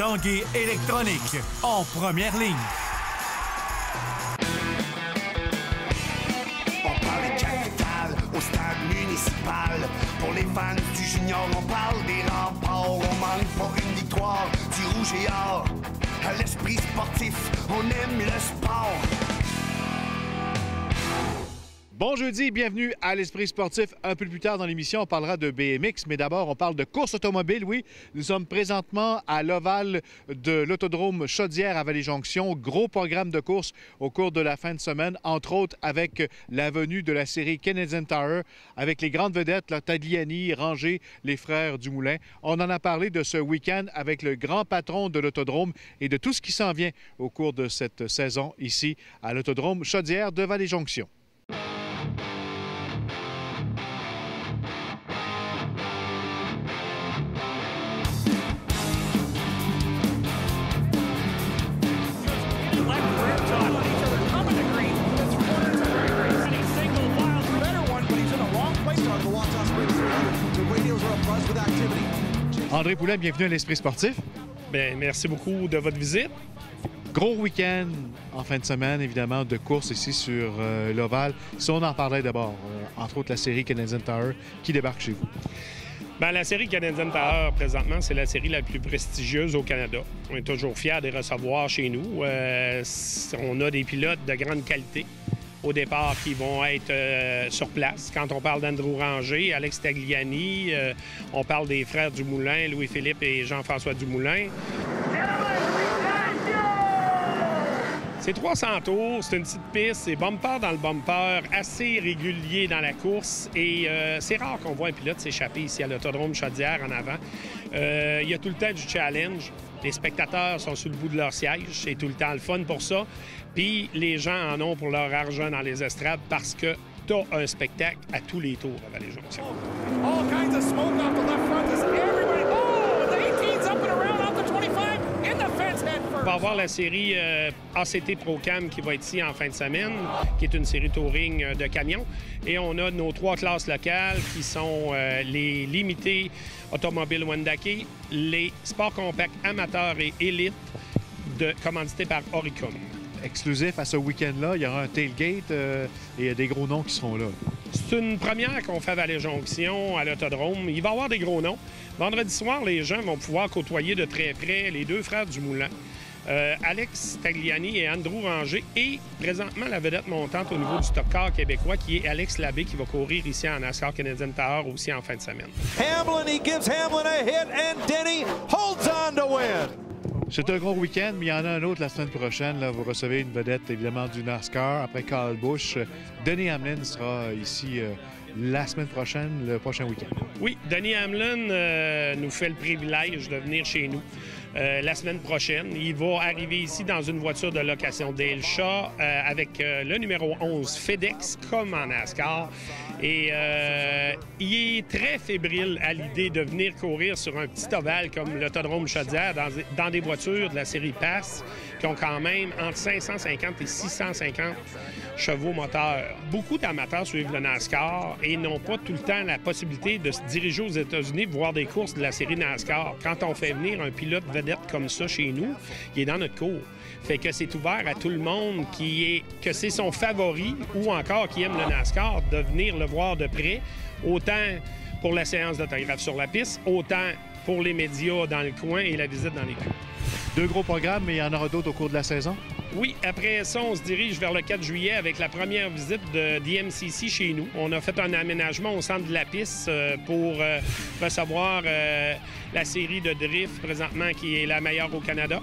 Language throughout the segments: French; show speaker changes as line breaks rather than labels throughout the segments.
Tanguay électronique, en première ligne.
On parle des capitales au stade municipal. Pour les fans du junior, on parle des remparts. On manque pas une victoire du rouge et or. À l'esprit sportif, on aime le sport.
Bon jeudi, bienvenue à l'Esprit sportif. Un peu plus tard dans l'émission, on parlera de BMX, mais d'abord, on parle de course automobile. Oui, nous sommes présentement à l'ovale de l'autodrome Chaudière à Vallée-Jonction. Gros programme de course au cours de la fin de semaine, entre autres avec la venue de la série Canadian Tire, avec les grandes vedettes, là, Tagliani, Ranger, les frères Dumoulin. On en a parlé de ce week-end avec le grand patron de l'autodrome et de tout ce qui s'en vient au cours de cette saison ici à l'autodrome Chaudière de Vallée-Jonction. André Poulain, bienvenue à l'Esprit sportif.
Bien, merci beaucoup de votre visite.
Gros week-end en fin de semaine, évidemment, de course ici sur l'Ovale. Si on en parlait d'abord, entre autres la série Canadian Tire qui débarque chez vous.
Bien, la série Canadian Tire, présentement, c'est la série la plus prestigieuse au Canada. On est toujours fiers de les recevoir chez nous. On a des pilotes de grande qualité au départ qui vont être sur place. Quand on parle d'Andrew Ranger, Alex Tagliani, on parle des frères Dumoulin, Louis-Philippe et Jean-François Dumoulin. C'est 300 tours, c'est une petite piste, c'est bumper dans le bumper, assez régulier dans la course et c'est rare qu'on voit un pilote s'échapper ici à l'autodrome Chaudière en avant. Il y a tout le temps du challenge. Les spectateurs sont sur le bout de leur siège, c'est tout le temps le fun pour ça. Puis les gens en ont pour leur argent dans les estrades parce que t'as un spectacle à tous les tours à Vallée-Jonction.
All kinds of smoke off the left front as everybody... Oh, the 18's up and around off the 25 in the fence head first.
On va avoir la série ACT Pro-Cam qui va être ici en fin de semaine, qui est une série touring de camions. Et on a nos 3 classes locales qui sont les limités automobiles Wendake, les sports compacts amateurs et élites commandités par Oricom.
Exclusif à ce week-end-là, il y aura un tailgate et il y a des gros noms qui seront là.
C'est une première qu'on fait à Vallée-Jonction, à l'autodrome. Il va y avoir des gros noms. Vendredi soir, les gens vont pouvoir côtoyer de très près les 2 frères Dumoulin, Alex Tagliani et Andrew Ranger, et présentement la vedette montante au niveau du stock car québécois, qui est Alex Labbé, qui va courir ici en NASCAR Canadian Tire aussi en fin de semaine.
Hamlin, he gives Hamlin a hit, and Denny holds on to win.
C'est un gros week-end, mais il y en a un autre la semaine prochaine. Là, vous recevez une vedette, évidemment, du NASCAR. Après Kyle Busch, Denny Hamlin sera ici la semaine prochaine, le prochain week-end.
Oui, Denny Hamlin nous fait le privilège de venir chez nous la semaine prochaine. Il va arriver ici dans une voiture de location Dale Shaw avec le numéro 11 FedEx, comme en NASCAR. Et il est très fébrile à l'idée de venir courir sur un petit ovale comme l'autodrome Chaudière dans des voitures de la série PASS qui ont quand même entre 550 et 650 chevaux moteurs. Beaucoup d'amateurs suivent le NASCAR et n'ont pas tout le temps la possibilité de se diriger aux États-Unis pour voir des courses de la série NASCAR. Quand on fait venir un pilote vedette comme ça chez nous, il est dans notre cours. Fait que c'est ouvert à tout le monde que c'est son favori ou encore qui aime le NASCAR de venir le voir de près, autant pour la séance d'autographe sur la piste, autant pour les médias dans le coin et la visite dans les clubs.
2 gros programmes, mais il y en aura d'autres au cours de la saison?
Oui, après ça, on se dirige vers le 4 juillet avec la première visite de DMCC chez nous. On a fait un aménagement au centre de la piste pour recevoir la série de drift présentement qui est la meilleure au Canada.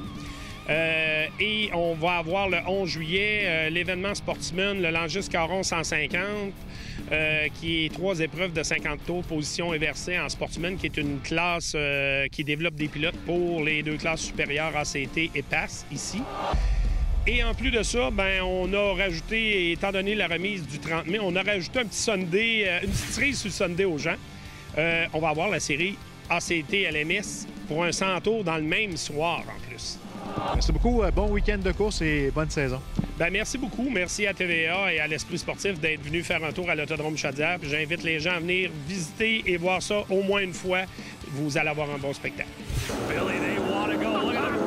Et on va avoir le 11 juillet l'événement Sportsman, le Langis Caron 150, qui est 3 épreuves de 50 tours, position inversée en Sportsman, qui est une classe qui développe des pilotes pour les 2 classes supérieures ACT et PASS ici. Et en plus de ça, ben, on a rajouté, étant donné la remise du 30 mai, on a rajouté un petit Sunday, une petite cerise sur le Sunday aux gens. On va avoir la série ACT LMS pour un 100 tours dans le même soir en plus.
Merci beaucoup. Bon week-end de course et bonne saison.
Bien, merci beaucoup. Merci à TVA et à l'Esprit sportif d'être venus faire un tour à l'autodrome Chaudière. J'invite les gens à venir visiter et voir ça au moins une fois. Vous allez avoir un bon spectacle.
Billy, they want to go. Look at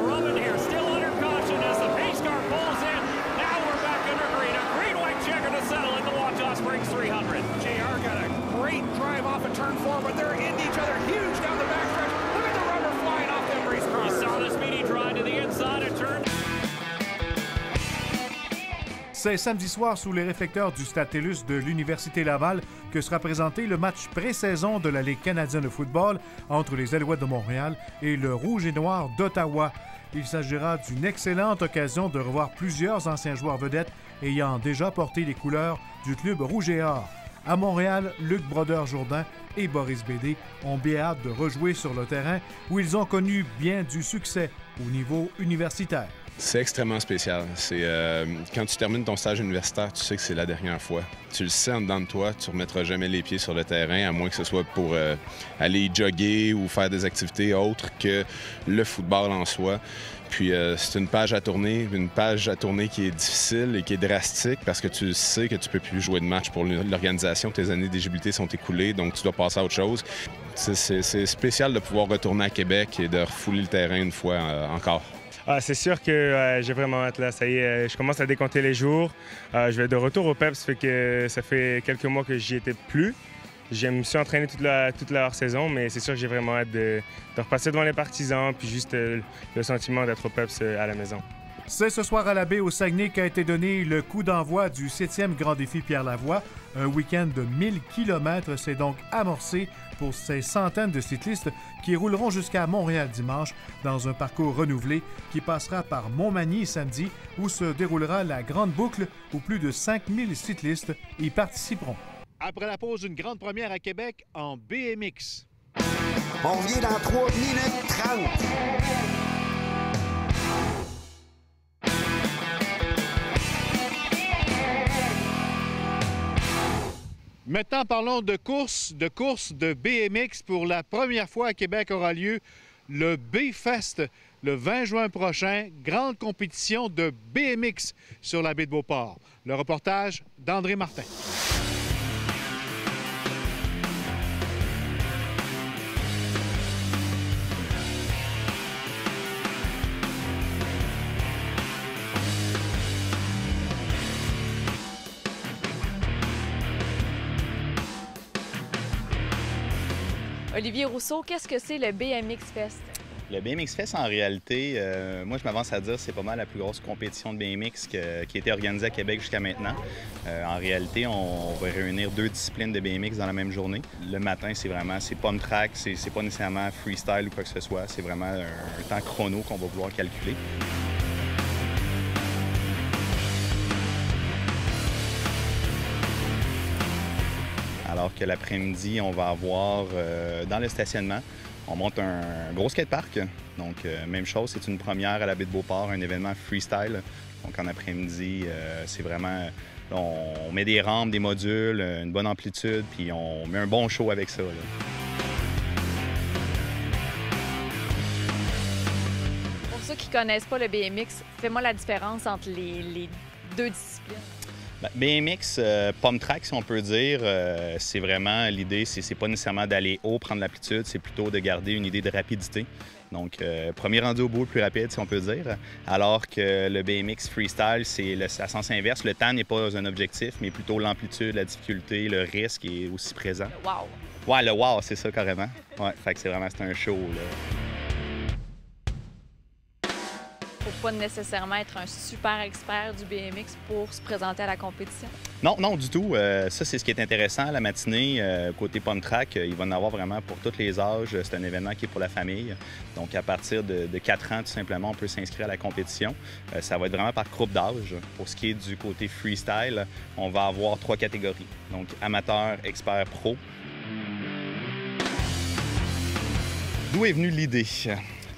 C'est samedi soir sous les réflecteurs du Stade TELUS de l'Université Laval que sera présenté le match pré-saison de la Ligue canadienne de football entre les Alouettes de Montréal et le Rouge et Noir d'Ottawa. Il s'agira d'une excellente occasion de revoir plusieurs anciens joueurs vedettes ayant déjà porté les couleurs du club Rouge et Or. À Montréal, Luc Brodeur-Jourdain et Boris Bédé ont bien hâte de rejouer sur le terrain où ils ont connu bien du succès au niveau universitaire.
C'est extrêmement spécial. Quand tu termines ton stage universitaire, tu sais que c'est la dernière fois. Tu le sais en dedans de toi, tu ne remettras jamais les pieds sur le terrain, à moins que ce soit pour aller jogger ou faire des activités autres que le football en soi. Puis c'est une page à tourner qui est difficile et qui est drastique parce que tu sais que tu ne peux plus jouer de match pour l'organisation, tes années d'éligibilité sont écoulées, donc tu dois passer à autre chose. C'est spécial de pouvoir retourner à Québec et de refouler le terrain une fois encore.
C'est sûr que j'ai vraiment hâte là. Ça y est, je commence à décompter les jours. Je vais de retour au PEPS, fait que ça fait quelques mois que j'y étais plus. Je me suis entraîné toute la hors-saison, mais c'est sûr que j'ai vraiment hâte de repasser devant les partisans, puis juste le sentiment d'être au PEPS à la maison.
C'est ce soir à la baie au Saguenay qu'a été donné le coup d'envoi du 7e Grand Défi Pierre-Lavoie. Un week-end de 1000 km s'est donc amorcé pour ces centaines de cyclistes qui rouleront jusqu'à Montréal dimanche dans un parcours renouvelé qui passera par Montmagny samedi où se déroulera la grande boucle où plus de 5000 cyclistes y participeront. Après la pause, une grande première à Québec en BMX.
On revient dans 3 minutes 30.
Maintenant, parlons de course de BMX. Pour la première fois à Québec aura lieu le B-Fest le 20 juin prochain. Grande compétition de BMX sur la baie de Beauport. Le reportage d'André Martin.
Olivier Rousseau, qu'est-ce que c'est le BMX Fest?
Le BMX Fest, en réalité, moi, je m'avance à dire que c'est pas mal la plus grosse compétition de BMX qui a été organisée à Québec jusqu'à maintenant. En réalité, on va réunir 2 disciplines de BMX dans la même journée. Le matin, c'est pump track, c'est pas nécessairement freestyle ou quoi que ce soit. C'est vraiment un temps chrono qu'on va vouloir calculer. Alors que l'après-midi, on va avoir dans le stationnement, on monte un gros skatepark. Donc, même chose, c'est une première à la baie de Beauport, un événement freestyle. Donc, en après-midi, c'est vraiment... On met des rampes, des modules, une bonne amplitude, puis on met un bon show avec ça, là.
Pour ceux qui ne connaissent pas le BMX, fais-moi la différence entre les 2 disciplines.
BMX, pump track, si on peut dire, c'est vraiment l'idée, c'est pas nécessairement d'aller haut, prendre l'amplitude, c'est plutôt de garder une idée de rapidité. Donc, premier rendu au bout le plus rapide, si on peut dire. Alors que le BMX freestyle, c'est à sens inverse. Le temps n'est pas un objectif, mais plutôt l'amplitude, la difficulté, le risque est aussi présent.
Le wow!
Ouais, le wow, c'est ça carrément. Ouais, fait que c'est un show, là.
Faut pas nécessairement être un super expert du BMX pour se présenter à la compétition?
Non, non, du tout. Ça, c'est ce qui est intéressant. La matinée, côté pump track, il va en avoir vraiment pour tous les âges. C'est un événement qui est pour la famille. Donc, à partir de 4 ans, tout simplement, on peut s'inscrire à la compétition. Ça va être vraiment par groupe d'âge. Pour ce qui est du côté freestyle, on va avoir 3 catégories. Donc, amateur, expert, pro. D'où est venue l'idée?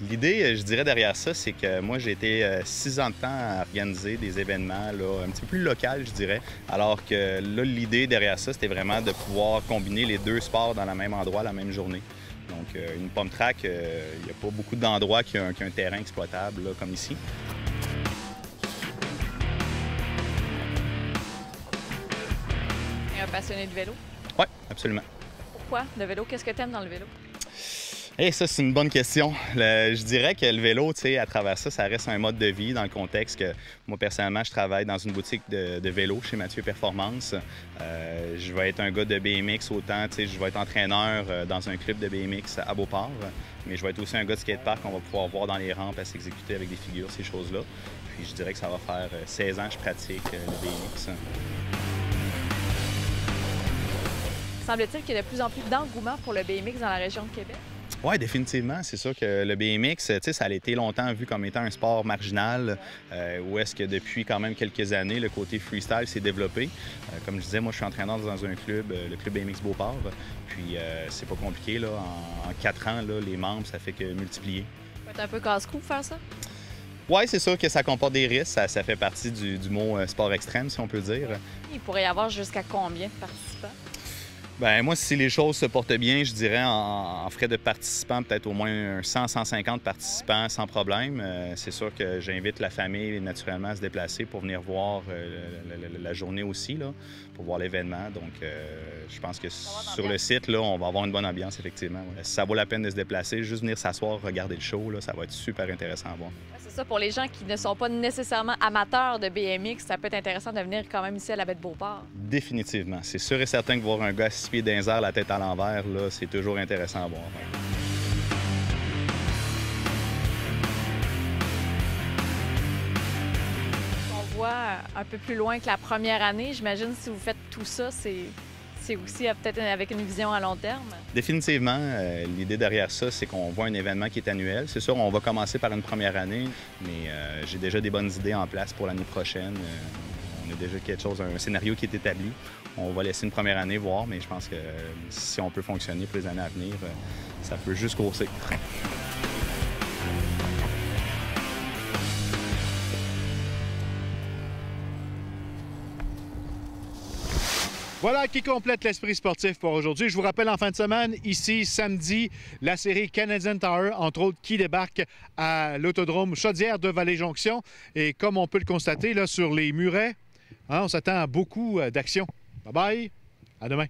L'idée, je dirais, derrière ça, c'est que moi, j'ai été 6 ans de temps à organiser des événements là, un petit peu plus locaux, je dirais. Alors que là, l'idée derrière ça, c'était vraiment de pouvoir combiner les 2 sports dans le même endroit, la même journée. Donc, une pump track, il n'y a pas beaucoup d'endroits qui ont un terrain exploitable là, comme ici.
Et un passionné de vélo?
Oui, absolument.
Pourquoi le vélo? Qu'est-ce que tu aimes dans le vélo?
Hey, ça, c'est une bonne question. Je dirais que le vélo, tu sais, à travers ça, ça reste un mode de vie dans le contexte que moi, personnellement, je travaille dans une boutique de vélo chez Mathieu Performance. Je vais être un gars de BMX autant, tu sais, je vais être entraîneur dans un club de BMX à Beauport, mais je vais être aussi un gars de skatepark qu'on va pouvoir voir dans les rampes à s'exécuter avec des figures, ces choses-là. Puis je dirais que ça va faire 16 ans que je pratique le BMX.
Semble-t-il qu'il y a de plus en plus d'engouement pour le BMX dans la région de Québec?
Oui, définitivement. C'est sûr que le BMX, tu sais, ça a été longtemps vu comme étant un sport marginal, où est-ce que depuis quand même quelques années, le côté freestyle s'est développé. Comme je disais, moi, je suis entraîneur dans un club, le club BMX Beauport. Puis c'est pas compliqué, là. En 4 ans, là, les membres, ça fait que multiplier.
Ça peut être un peu casse-cou faire ça?
Oui, c'est sûr que ça comporte des risques. Ça fait partie du mot sport extrême, si on peut dire.
Il pourrait y avoir jusqu'à combien de participants?
Bien, moi, si les choses se portent bien, je dirais en frais de participants, peut-être au moins 100-150 participants sans problème. C'est sûr que j'invite la famille, naturellement, à se déplacer pour venir voir la journée aussi, là, pour voir l'événement. Donc, je pense que sur le site, là, on va avoir une bonne ambiance, effectivement. Ouais. Ça vaut la peine de se déplacer, juste venir s'asseoir, regarder le show, là, ça va être super intéressant à voir.
C'est ça, pour les gens qui ne sont pas nécessairement amateurs de BMX, ça peut être intéressant de venir quand même ici à la baie de Beauport.
Définitivement. C'est sûr et certain que voir un gars à 6 pieds dans les airs, la tête à l'envers, là, c'est toujours intéressant à voir.
On voit un peu plus loin que la première année. J'imagine si vous faites tout ça, c'est aussi peut-être avec une vision à long terme? Définitivement. L'idée derrière ça, c'est qu'on voit un événement qui est annuel. C'est sûr, on va commencer par une première année, mais j'ai déjà des bonnes idées en place pour l'année prochaine. On a déjà quelque chose, un scénario qui est établi. On va laisser une première année voir, mais je pense que si on peut fonctionner pour les années à venir, ça peut juste grossir.
Voilà qui complète l'esprit sportif pour aujourd'hui. Je vous rappelle, en fin de semaine, ici, samedi, la série Canadian Tower, entre autres, qui débarque à l'autodrome Chaudière de Vallée-Jonction. Et comme on peut le constater là, sur les murets, on s'attend à beaucoup d'action. Bye-bye, à demain.